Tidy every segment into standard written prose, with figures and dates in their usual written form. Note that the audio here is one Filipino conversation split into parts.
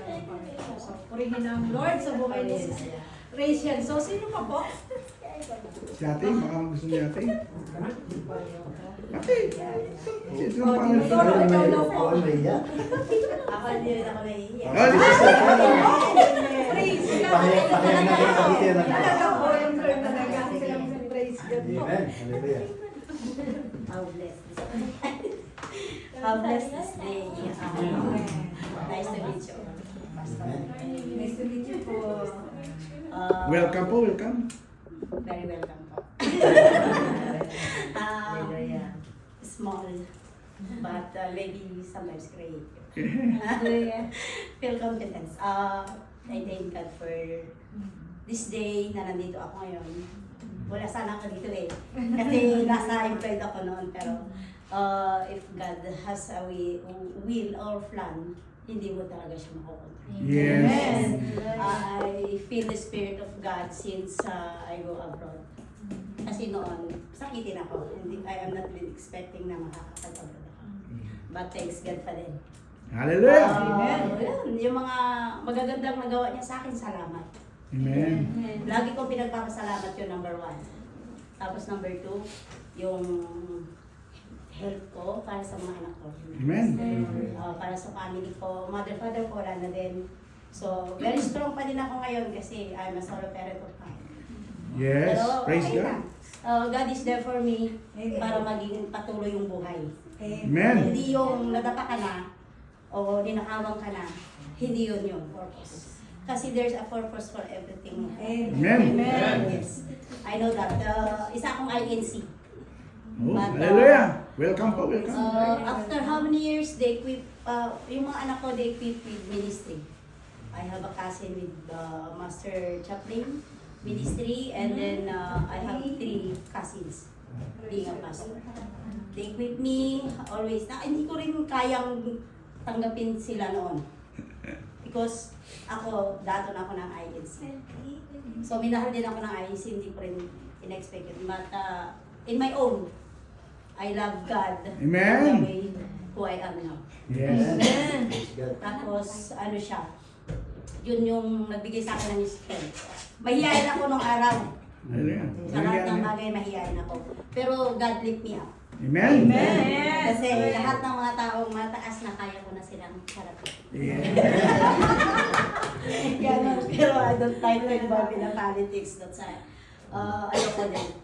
ng Panginoon. So, purihin ang Lord sa buhay ni Sis Rachel. So, sino pa po? Si ate, baka gusto niya ate. Ate, sino Oh, pa tinuturo, ikaw daw po. Ako naiya. Ako hindi rin ako nahihiya. Oh, this is the Praise Pahiya na kayo kapatid na. Talaga po, yung Lord talaga. Silang praise God po. Amen. Hallelujah. How blessed this day. How blessed this day. Nice to meet you. Pastor. Nice to meet you po. Welcome po, welcome. Very welcome po. Small, but maybe sometimes creative. Feel confidence. I thank God for this day na nandito ako ngayon. Wala sana ako dito eh. Kasi nasa employed ako noon. Pero if God has a will or plan, hindi mo talaga siya makukontrol. Yes. I feel the Spirit of God since I go abroad. Kasi noon, sakitin ako. I am not really expecting na makakapag-abroad ako. But thanks God pa din. Hallelujah. Yun, yung mga magagandang nagawa niya sa akin, salamat. Amen. Lagi kong pinagpapasalamat yun, number 1. Tapos number 2, yung help ko para sa mga anak ko. Amen. Para sa family ko, mother, father ko, wala na din. So, very strong pa din ako ngayon kasi I'm a solo parent of 5. Yes, Pero praise okay God. na. God is there for me para maging patuloy yung buhay. Amen. Hindi yung nadapa ka na o ninakawang ka na, hindi yun yung purpose. Kasi there's a purpose for everything. Amen. Yes. I know that. Isa akong INC. Oh, But, hallelujah. Welcome po, welcome. After how many years they equip, yung mga anak ko they equip with ministry. I have a cousin with Master Chaplain Ministry and then I have 3 cousins being a pastor. They equip me always. Hindi ko rin kayang tanggapin sila noon. Because ako, dato na ako ng INC. So minahal din ako ng INC, hindi ko rin in-expected. But in my own, I love God. Amen. The way who I am now. Yes. Praise God. Tapos, ano siya, yun yung nagbigay sa akin ng strength. Mahihayin ako nung araw. Hallelujah. Sa lahat ng bagay, mahihayin ako. Pero God lift me up. Amen. Kasi lahat ng mga taong mataas na kaya ko na silang harapin. Yes. Ganun. Pero I don't like to involve in the politics. That's ayoko din.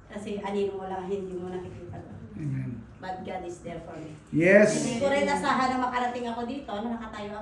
Kasi anino mo lang, hindi mo nakikita doon. Amen. But God is there for me. Yes. Hindi ko rin nasahan na makarating ako dito, na nakatayo ako.